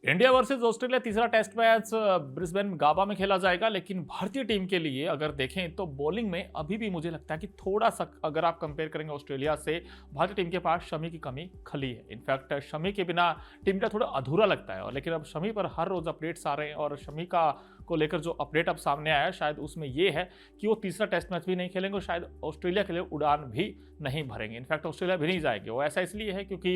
India versus Australia तीसरा test match Brisbane गाबा में खेला जाएगा। लेकिन भारतीय टीम के लिए अगर देखें तो बॉलिंग में अभी भी मुझे लगता है कि थोड़ा सा अगर आप कंपेयर करेंगे ऑस्ट्रेलिया से, भारतीय टीम के पास शमी की कमी खली है। इनफैक्ट शमी के बिना टीम का थोड़ा अधूरा लगता है। और लेकिन अब शमी पर हर रोज अपडेट्स आ रहे हैं और शमी का को लेकर जो अपडेट अब सामने आया है शायद उसमें यह है कि वो तीसरा टेस्ट मैच भी नहीं खेलेंगे और शायद ऑस्ट्रेलिया के लिए उड़ान भी नहीं भरेंगे। इनफैक्ट ऑस्ट्रेलिया भी नहीं जाएंगे। वो ऐसा इसलिए है क्योंकि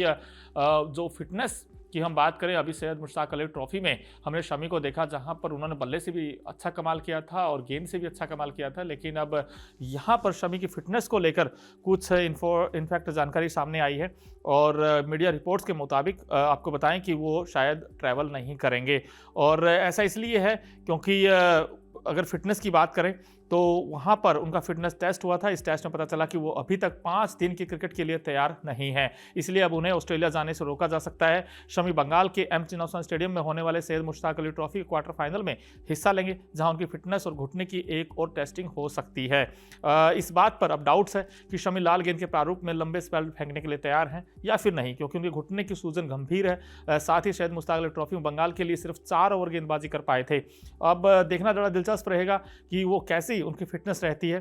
जो फिटनेस की हम बात करें, अभी सैयद मुश्ताक अली ट्रॉफी में हमने शमी को देखा जहां पर उन्होंने बल्ले से भी अच्छा कमाल किया था और गेंद से भी अच्छा कमाल किया था। लेकिन अब यहां पर शमी की फिटनेस को लेकर कुछ इनफैक्ट जानकारी सामने आई है और मीडिया रिपोर्ट्स के मुताबिक आपको बताएं कि वो शायद ट्रैवल नहीं करेंगे। और ऐसा इसलिए है क्योंकि अगर फिटनेस की बात करें तो वहां पर उनका फिटनेस टेस्ट हुआ था। इस टेस्ट में पता चला कि वो अभी तक 5 दिन की क्रिकेट के लिए तैयार नहीं है, इसलिए अब उन्हें ऑस्ट्रेलिया जाने से रोका जा सकता है। शमी बंगाल के एम चिन्नास्वामी स्टेडियम में होने वाले सैयद मुश्ताक अली ट्रॉफी के क्वार्टर फाइनल में हिस्सा लेंगे, जहां उनकी फिटनेस और घुटने की एक और टेस्टिंग हो सकती है। इस बात पर अब डाउट्स है कि शमी लाल गेंद के प्रारूप में लंबे स्पेल फेंकने के लिए तैयार हैं या फिर नहीं, क्योंकि उनके घुटने की सूजन गंभीर है। साथ ही सैयद मुश्ताक अली ट्रॉफी में बंगाल के लिए सिर्फ 4 ओवर गेंदबाजी कर पाए थे। अब देखना बड़ा दिलचस्प रहेगा कि वो कैसी उनकी फिटनेस रहती है।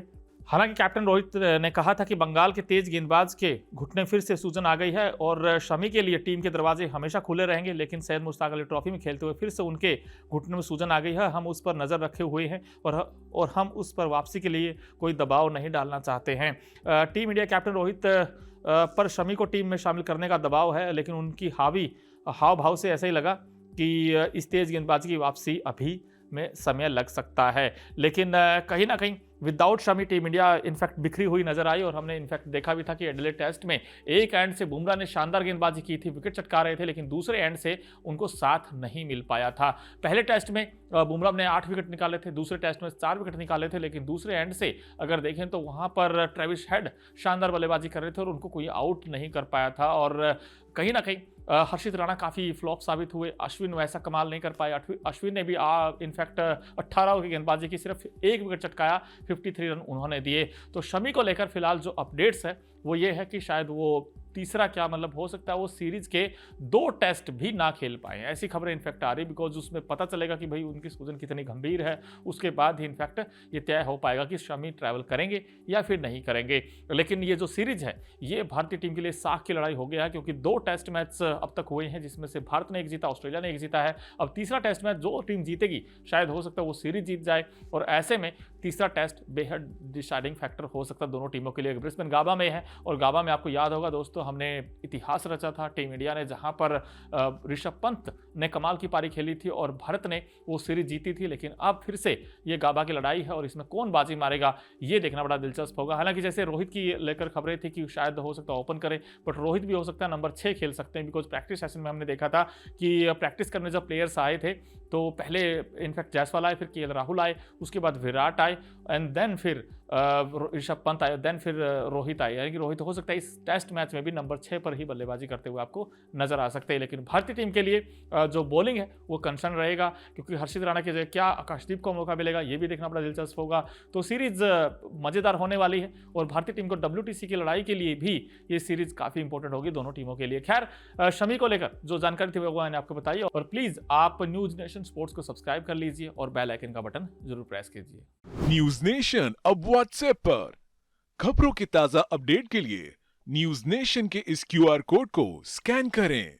हालांकि कैप्टन रोहित ने कहा था कि बंगाल के तेज गेंदबाज के घुटने फिर से सूजन आ गई है और शमी के लिए टीम के दरवाजे हमेशा खुले रहेंगे। लेकिन सैयद मुश्ताक अली ट्रॉफी में खेलते हुए फिर से उनके घुटने में सूजन आ गई है। हम उस पर नज़र रखे हुए हैं और हम उस पर वापसी के लिए कोई दबाव नहीं डालना चाहते हैं। टीम इंडिया कैप्टन रोहित पर शमी को टीम में शामिल करने का दबाव है, लेकिन उनकी हाव भाव से ऐसा ही लगा कि इस तेज गेंदबाजी की वापसी अभी में समय लग सकता है। लेकिन कहीं ना कहीं without Shami team India in fact बिखरी हुई नजर आई और हमने इनफैक्ट देखा भी था कि एडिलेड टेस्ट में एक एंड से बुमराह ने शानदार गेंदबाजी की थी, विकेट चटका रहे थे, लेकिन दूसरे एंड से उनको साथ नहीं मिल पाया था। पहले टेस्ट में बुमराह ने 8 विकेट निकाले थे, दूसरे टेस्ट में 4 विकेट निकाले थे, लेकिन दूसरे एंड से अगर देखें तो वहां पर ट्रेविस हेड शानदार बल्लेबाजी कर रहे थे और उनको कोई आउट नहीं कर पाया था। और कहीं ना कहीं हर्षित राणा काफ़ी फ्लॉप साबित हुए। अश्विन वैसा कमाल नहीं कर पाए। अश्विन ने भी इनफैक्ट 18 ओवर की गेंदबाजी की, सिर्फ 1 विकेट चटकाया, 53 रन उन्होंने दिए। तो शमी को लेकर फिलहाल जो अपडेट्स है वो ये है कि शायद वो तीसरा क्या मतलब हो सकता है वो सीरीज के 2 टेस्ट भी ना खेल पाए, ऐसी खबरें इनफैक्ट आ रही, बिकॉज उसमें पता चलेगा कि भाई उनकी सूजन कितनी गंभीर है। उसके बाद ही इनफैक्ट ये तय हो पाएगा कि शमी ट्रैवल करेंगे या फिर नहीं करेंगे। लेकिन ये जो सीरीज है ये भारतीय टीम के लिए साख की लड़ाई हो गया है, क्योंकि 2 टेस्ट मैच अब तक हुए हैं जिसमें से भारत ने 1 जीता, ऑस्ट्रेलिया ने 1 जीता है। अब तीसरा टेस्ट मैच जो टीम जीतेगी शायद हो सकता है वो सीरीज जीत जाए और ऐसे में तीसरा टेस्ट बेहद डिसाइडिंग फैक्टर हो सकता है दोनों टीमों के लिए। ब्रिस्बेन गाबा में है और गाबा में आपको याद होगा दोस्तों, हमने इतिहास रचा था टीम इंडिया ने, जहां पर ऋषभ पंत ने कमाल की पारी खेली थी और भारत ने वो सीरीज जीती थी। लेकिन अब फिर से ये गाबा की लड़ाई है और इसमें कौन बाजी मारेगा ये देखना बड़ा दिलचस्प होगा। हालांकि जैसे रोहित की लेकर खबरें थी कि शायद हो सकता है ओपन करे, बट रोहित भी हो सकता है नंबर 6 खेल सकते हैं, बिकॉज प्रैक्टिस सेशन में हमने देखा था कि प्रैक्टिस करने जब प्लेयर्स आए थे तो पहले इनफैक्ट जायसवाल आए, फिर केएल राहुल आए, उसके बाद विराट आए एंड देन फिर ऋषभ पंत आए, देन फिर रोहित आए। यानी कि रोहित हो सकता है इस टेस्ट मैच में भी नंबर 6 पर ही बल्लेबाजी करते हुए आपको नजर आ सकते हैं। लेकिन भारतीय टीम के लिए जो बॉलिंग है वो कंसर्न रहेगा, क्योंकि हर्षित राणा के जगह क्या आकाशदीप को मौका मिलेगा ये भी देखना बड़ा दिलचस्प होगा। तो सीरीज मजेदार होने वाली है और भारतीय टीम को WTC की लड़ाई के लिए भी ये सीरीज काफी इंपॉर्टेंट होगी दोनों टीमों के लिए। खैर शमी को लेकर जो जानकारी थी वो मैंने आपको बताई और प्लीज आप न्यूज नेशन स्पोर्ट्स को सब्सक्राइब कर लीजिए और बेल आइकन का बटन जरूर प्रेस कीजिए। न्यूज नेशन अब व्हाट्सएप पर खबरों के ताजा अपडेट के लिए न्यूज नेशन के इस QR कोड को स्कैन करें।